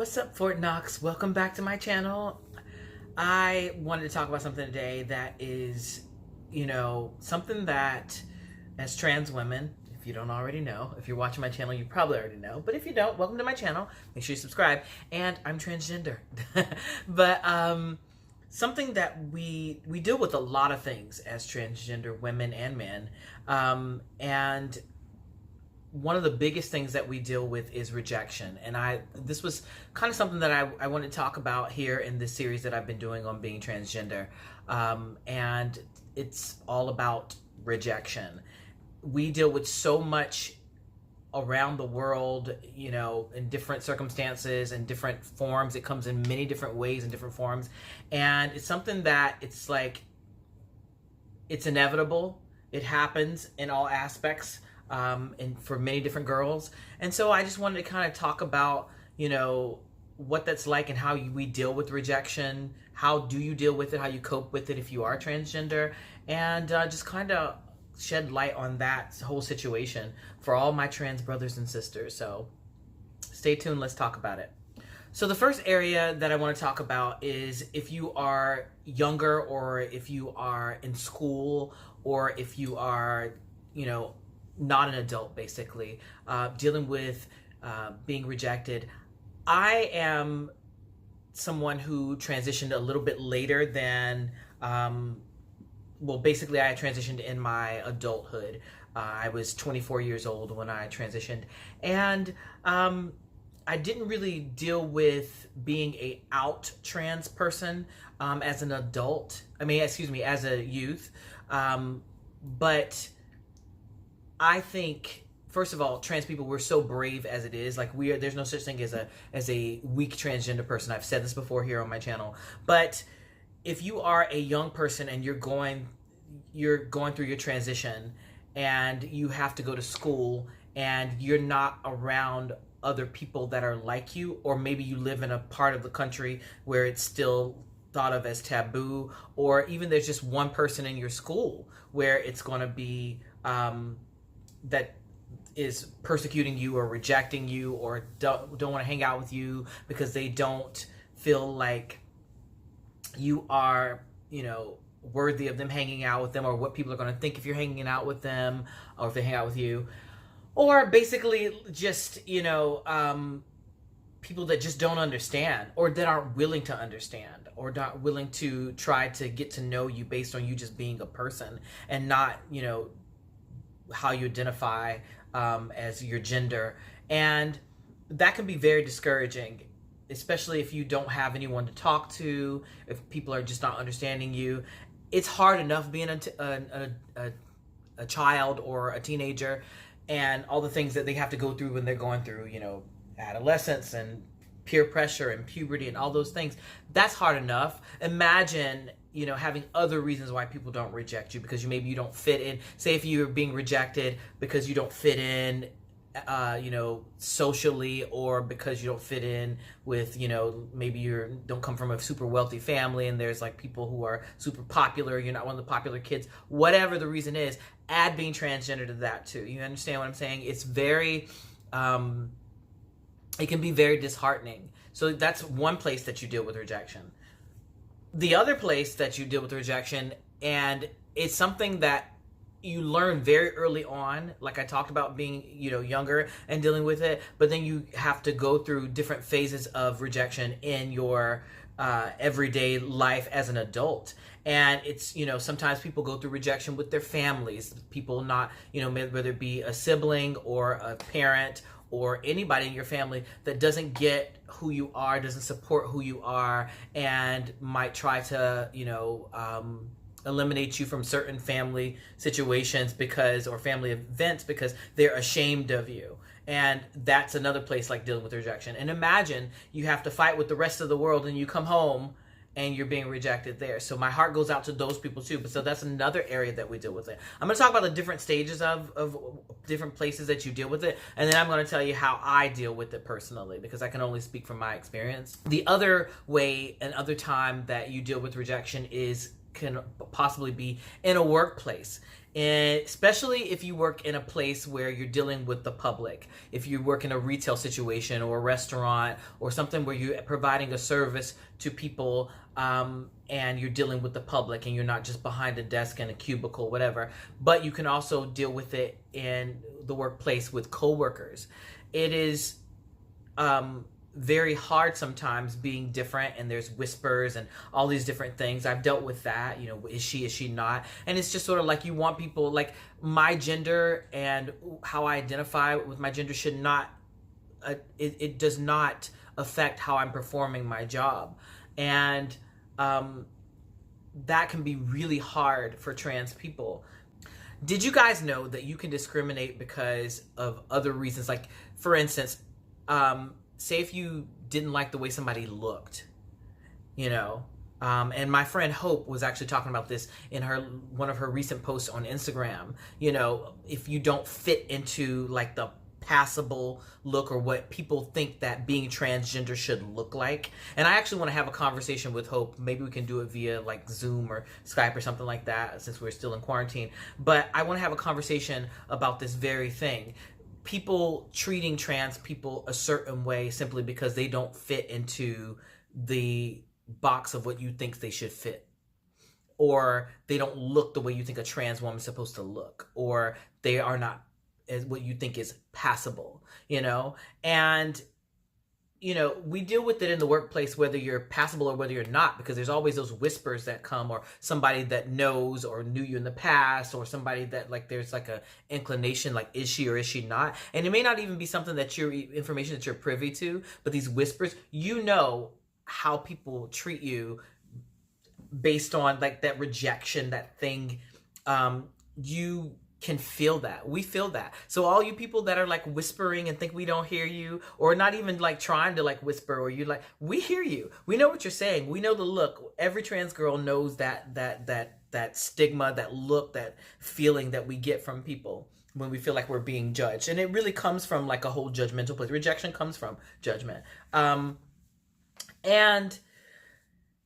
What's up, Fort Knox? Welcome back to my channel. I wanted to talk about something today that is, something that as trans women, if you don't already know, if you're watching my channel, you probably already know, but if you don't, welcome to my channel. Make sure you subscribe. And I'm transgender. But something that we deal with a lot of things as transgender women and men. And one of the biggest things that we deal with is rejection. And this was kind of something that I wanted to talk about here in this series that I've been doing on being transgender. And it's all about rejection. We deal with so much around the world, in different circumstances and different forms. It comes in many different ways and different forms. And it's something that it's inevitable. It happens in all aspects. And for many different girls. And so I just wanted to kind of talk about, what that's like and how we deal with rejection. How do you deal with it? How you cope with it if you are transgender? And just kind of shed light on that whole situation for all my trans brothers and sisters. So stay tuned. Let's talk about it. So the first area that I want to talk about is if you are younger, or if you are in school, or if you are, not an adult, basically, dealing with being rejected. I am someone who transitioned a little bit later than, basically I transitioned in my adulthood. I was 24 years old when I transitioned. And I didn't really deal with being a out trans person as an adult. As a youth. But I think, first of all, trans people, we're so brave as it is. There's no such thing as a weak transgender person. I've said this before here on my channel. But if you are a young person and you're going through your transition, and you have to go to school, and you're not around other people that are like you, or maybe you live in a part of the country where it's still thought of as taboo, or even there's just one person in your school where it's going to be that is persecuting you or rejecting you, or don't want to hang out with you because they don't feel like you are, worthy of them hanging out with them, or what people are going to think if you're hanging out with them, or if they hang out with you, or basically just, people that just don't understand, or that aren't willing to understand, or not willing to try to get to know you based on you just being a person and not, how you identify as your gender. And that can be very discouraging, especially if you don't have anyone to talk to, if people are just not understanding you. It's hard enough being a child or a teenager, and all the things that they have to go through when they're going through, adolescence and peer pressure and puberty and all those things. That's hard enough. Imagine having other reasons why people don't reject you, because maybe you don't fit in. Say if you're being rejected because you don't fit in, socially, or because you don't fit in with, maybe you don't come from a super wealthy family, and there's people who are super popular, you're not one of the popular kids, whatever the reason is, add being transgender to that too. You understand what I'm saying? It's very, it can be very disheartening. So that's one place that you deal with rejection. The other place that you deal with rejection, and it's something that you learn very early on, like I talked about being, younger and dealing with it, but then you have to go through different phases of rejection in your everyday life as an adult. And it's, sometimes people go through rejection with their families, people not, whether it be a sibling or a parent or anybody in your family that doesn't get who you are, doesn't support who you are, and might try to, eliminate you from certain family situations or family events because they're ashamed of you. And that's another place like dealing with rejection. And imagine you have to fight with the rest of the world, and you come home and you're being rejected there. So my heart goes out to those people too. But so that's another area that we deal with it. I'm going to talk about the different stages of different places that you deal with it. And then I'm going to tell you how I deal with it personally, because I can only speak from my experience. The other way and other time that you deal with rejection is can possibly be in a workplace. And especially if you work in a place where you're dealing with the public, if you work in a retail situation or a restaurant or something where you're providing a service to people, and you're dealing with the public and you're not just behind a desk in a cubicle, whatever, but you can also deal with it in the workplace with coworkers. It is very hard sometimes being different, and there's whispers and all these different things. I've dealt with that, is she not? And it's just sort of like you want people, like my gender and how I identify with my gender should not, it does not affect how I'm performing my job. And that can be really hard for trans people. Did you guys know that you can discriminate because of other reasons? Like, for instance, say if you didn't like the way somebody looked, and my friend Hope was actually talking about this in one of her recent posts on Instagram. If you don't fit into like the passable look or what people think that being transgender should look like. And I actually want to have a conversation with Hope. Maybe we can do it via like Zoom or Skype or something like that, since we're still in quarantine. But I want to have a conversation about this very thing. People treating trans people a certain way simply because they don't fit into the box of what you think they should fit, or they don't look the way you think a trans woman's supposed to look, or they are not as what you think is passable, and we deal with it in the workplace, whether you're passable or whether you're not, because there's always those whispers that come, or somebody that knows or knew you in the past, or somebody that like there's like a inclination, like is she or is she not? And it may not even be something that information that you're privy to, but these whispers, how people treat you based on like that rejection, that thing, you can feel that. We feel that. So all you people that are like whispering and think we don't hear you, or not even like trying to like whisper, or you like, we hear you. We know what you're saying. We know the look. Every trans girl knows that stigma, that look, that feeling that we get from people when we feel like we're being judged. And it really comes from like a whole judgmental place. Rejection comes from judgment. And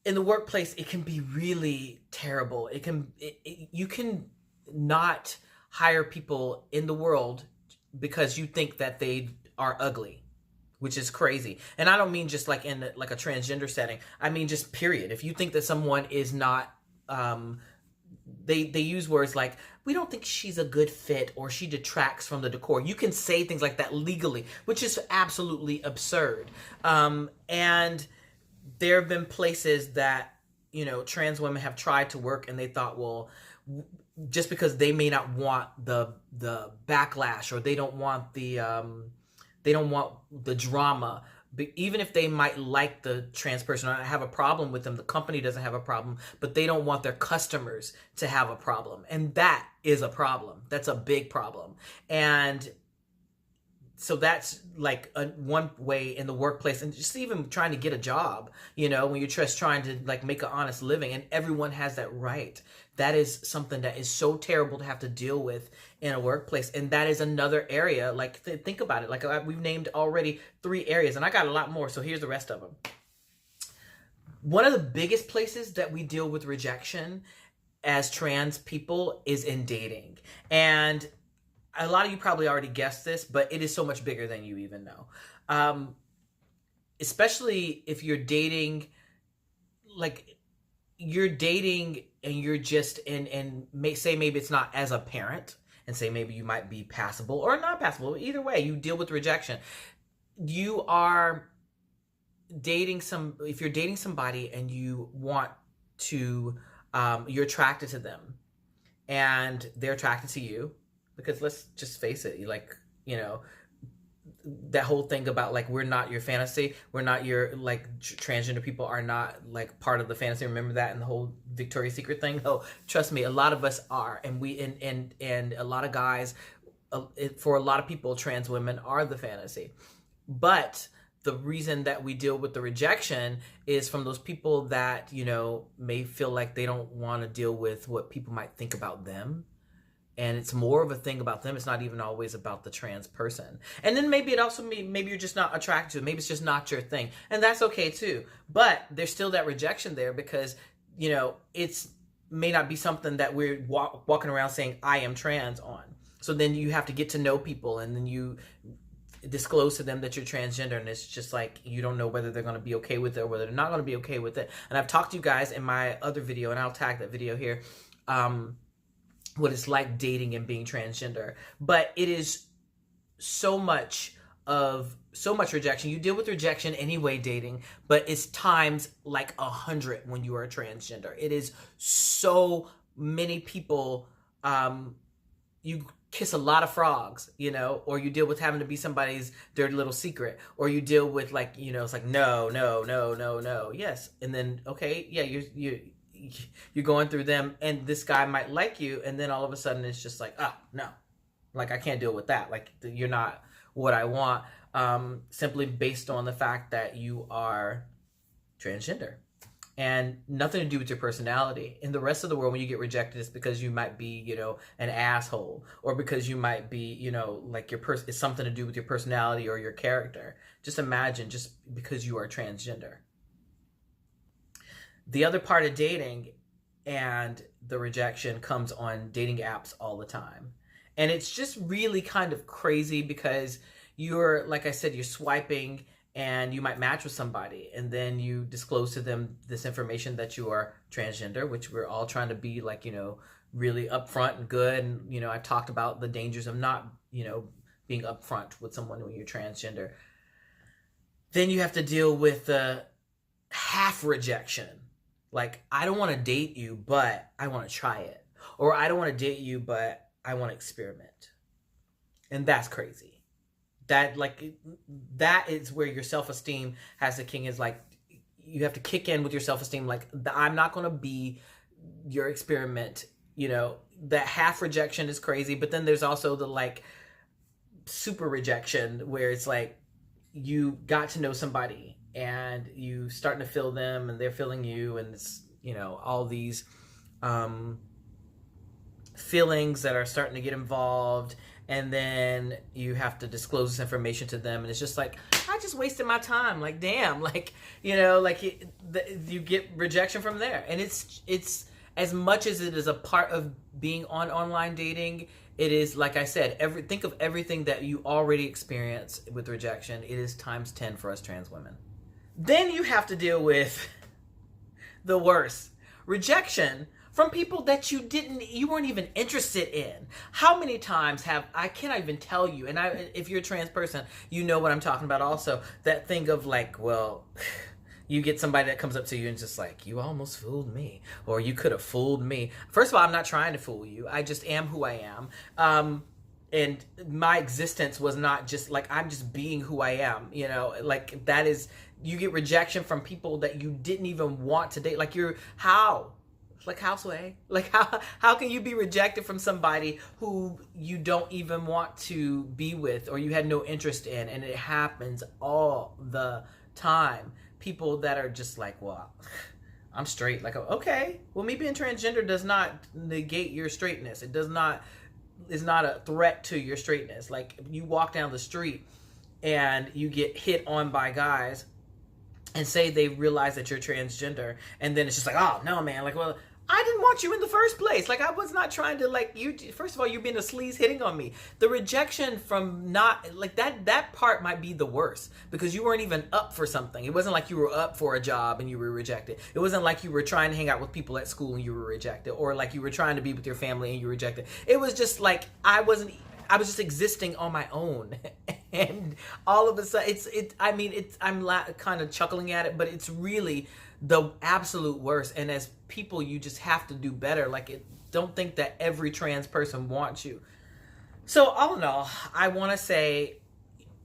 in the workplace, it can be really terrible. You can not hire people in the world because you think that they are ugly, which is crazy. And I don't mean just like in like a transgender setting. I mean just period. If you think that someone is not, they use words like, we don't think she's a good fit, or she detracts from the decor. You can say things like that legally, which is absolutely absurd. And there have been places that, trans women have tried to work, and they thought, well, just because they may not want the backlash, or they don't want the drama, but even if they might like the trans person or have a problem with them, the company doesn't have a problem, but they don't want their customers to have a problem. And that is a problem. That's a big problem. And so that's like one way in the workplace, and just even trying to get a job, when you're just trying to like make an honest living, and everyone has that right. That is something that is so terrible to have to deal with in a workplace. And that is another area, like think about it. Like we've named already 3 areas, and I got a lot more. So here's the rest of them. One of the biggest places that we deal with rejection as trans people is in dating. And a lot of you probably already guessed this, but it is so much bigger than you even know. Especially if you're dating, like you're dating and you're just say maybe it's not as a parent, and say maybe you might be passable or not passable. Either way, you deal with rejection. You are dating if you're dating somebody and you want to, you're attracted to them and they're attracted to you, because let's just face it, that whole thing about like, we're not your fantasy, we're not your, like, transgender people are not like part of the fantasy. Remember that in the whole Victoria's Secret thing? Oh, trust me, a lot of us are, and and a lot of guys, for a lot of people, trans women are the fantasy. But the reason that we deal with the rejection is from those people that, may feel like they don't want to deal with what people might think about them. And it's more of a thing about them. It's not even always about the trans person. And then maybe it also maybe you're just not attracted to it. Maybe it's just not your thing. And that's okay too. But there's still that rejection there, because, it's may not be something that we're walking around saying I am trans on. So then you have to get to know people, and then you disclose to them that you're transgender, and it's just like you don't know whether they're going to be okay with it or whether they're not going to be okay with it. And I've talked to you guys in my other video, and I'll tag that video here, what it's like dating and being transgender. But it is so much rejection. You deal with rejection anyway dating, but it's times like 100 when you are transgender. It is so many people. You kiss a lot of frogs, you know, or you deal with having to be somebody's dirty little secret, or you deal with like, you know, it's like no, yes, and then okay, yeah, you're going through them, and this guy might like you, and then all of a sudden it's just like, oh no, like I can't deal with that, like you're not what I want, simply based on the fact that you are transgender. And nothing to do with your personality. In the rest of the world, when you get rejected, it's because you might be, you know, an asshole, or because you might be, you know, like it's something to do with your personality or your character. Just imagine, just because you are transgender. The other part of dating and the rejection comes on dating apps all the time. And it's just really kind of crazy because you're, like I said, you're swiping, and you might match with somebody, and then you disclose to them this information that you are transgender, which we're all trying to be like, you know, really upfront and good. And, you know, I've talked about the dangers of not, you know, being upfront with someone when you're transgender. Then you have to deal with the half rejection. Like, I don't want to date you, but I want to try it. Or I don't want to date you, but I want to experiment. And that's crazy. That is where your self-esteem has the king, is like, you have to kick in with your self-esteem. Like, I'm not going to be your experiment. You know, that half rejection is crazy. But then there's also the like super rejection, where it's like you got to know somebody and you starting to feel them and they're feeling you. And it's, you know, all these feelings that are starting to get involved. And then you have to disclose this information to them, and it's just like, I just wasted my time. Like, damn, like, you know, like you get rejection from there. And it's as much as it is a part of being on online dating, it is, like I said, think of everything that you already experience with rejection. It is times 10 for us trans women. Then you have to deal with the worst, rejection from people that you weren't even interested in. How many times I cannot even tell you, and if you're a trans person, you know what I'm talking about also, that thing of like, well, you get somebody that comes up to you and just like, you almost fooled me, or you could have fooled me. First of all, I'm not trying to fool you. I just am who I am. And my existence was not just like, I'm just being who I am, you know, like that is, you get rejection from people that you didn't even want to date. Like like Houseway, like how can you be rejected from somebody who you don't even want to be with, or you had no interest in? And it happens all the time. People that are just like, well, I'm straight. Like, okay, well, me being transgender does not negate your straightness. It is not a threat to your straightness. Like, you walk down the street and you get hit on by guys and say they realize that you're transgender, and then it's just like, oh no, man, like, well, I didn't want you in the first place. Like, I was not trying to, like, you. First of all, you're being a sleaze hitting on me. The rejection from not, like, that part might be the worst, because you weren't even up for something. It wasn't like you were up for a job and you were rejected. It wasn't like you were trying to hang out with people at school and you were rejected, or like you were trying to be with your family and you were rejected. It was just like, I was just existing on my own. And all of a sudden, I'm kind of chuckling at it, but it's really the absolute worst. And as people, you just have to do better. Like, don't think that every trans person wants you. So all in all, I want to say,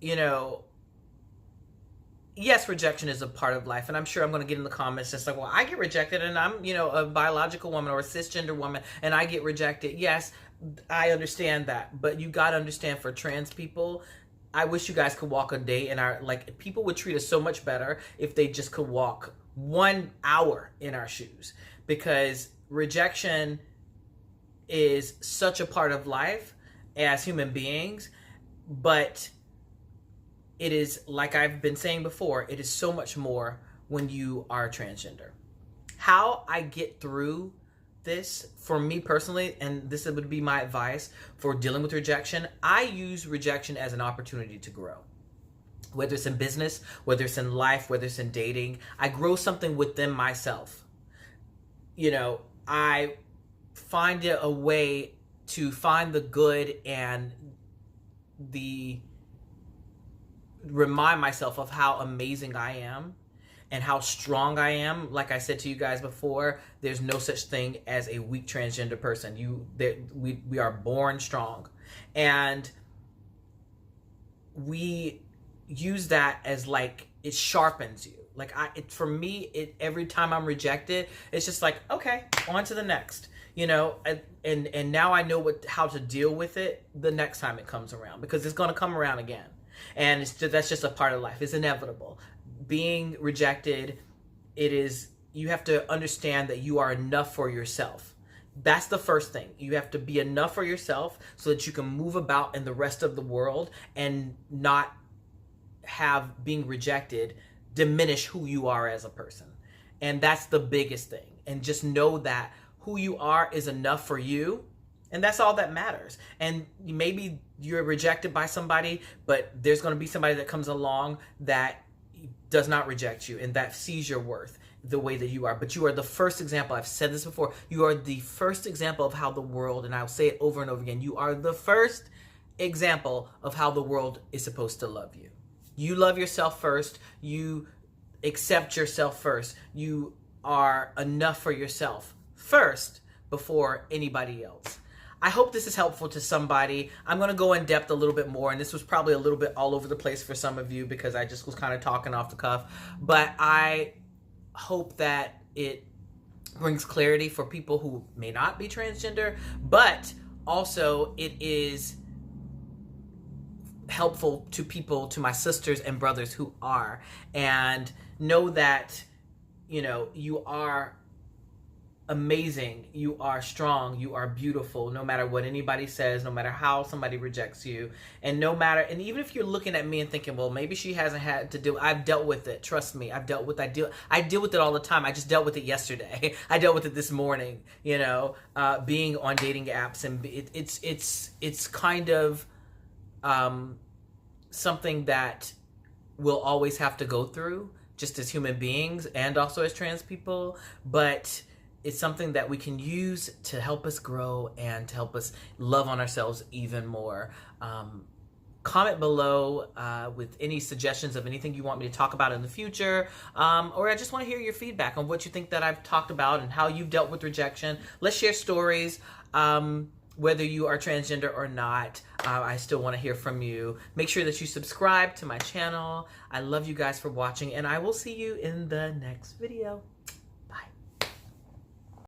you know, yes, rejection is a part of life. And I'm sure I'm going to get in the comments just like, well, I get rejected, and I'm, you know, a biological woman or a cisgender woman, and I get rejected. Yes, I understand that. But you got to understand, for trans people, I wish you guys could walk a day in our, like, people would treat us so much better if they just could walk 1 hour in our shoes, because rejection is such a part of life as human beings. But it is, like I've been saying before, it is so much more when you are transgender. How I get through this for me personally, and this would be my advice for dealing with rejection. I use rejection as an opportunity to grow. Whether it's in business, whether it's in life, whether it's in dating, I grow something within myself. You know, I find it a way to find the good and remind myself of how amazing I am and how strong I am. Like I said to you guys before, there's no such thing as a weak transgender person. We are born strong, and we use that as like, it sharpens you. Like for me, every time I'm rejected, it's just like, okay, on to the next. You know, and now I know how to deal with it the next time it comes around, because it's going to come around again, and that's just a part of life. It's inevitable. Being rejected, you have to understand that you are enough for yourself. That's the first thing. You have to be enough for yourself so that you can move about in the rest of the world and not have being rejected diminish who you are as a person. And that's the biggest thing. And just know that who you are is enough for you, and that's all that matters. And maybe you're rejected by somebody, but there's going to be somebody that comes along that does not reject you and that sees your worth the way that you are. But you are the first example. I've said this before. You are the first example of how the world, and I'll say it over and over again, you are the first example of how the world is supposed to love you. You love yourself first. You accept yourself first. You are enough for yourself first before anybody else. I hope this is helpful to somebody. I'm going to go in depth a little bit more, and this was probably a little bit all over the place for some of you because I just was kind of talking off the cuff, but I hope that it brings clarity for people who may not be transgender, but also it is helpful to people, to my sisters and brothers who are, and know that, you know, you are amazing, you are strong, you are beautiful, no matter what anybody says, no matter how somebody rejects you, and even if you're looking at me and thinking, well, maybe she hasn't had to deal, I've dealt with it. Trust me, I deal with it all the time. I just dealt with it yesterday. I dealt with it this morning, you know, being on dating apps, and it's kind of something that we'll always have to go through, just as human beings and also as trans people, but it's something that we can use to help us grow and to help us love on ourselves even more. Comment below with any suggestions of anything you want me to talk about in the future, or I just want to hear your feedback on what you think that I've talked about and how you've dealt with rejection. Let's share stories, whether you are transgender or not. I still want to hear from you. Make sure that you subscribe to my channel. I love you guys for watching, and I will see you in the next video.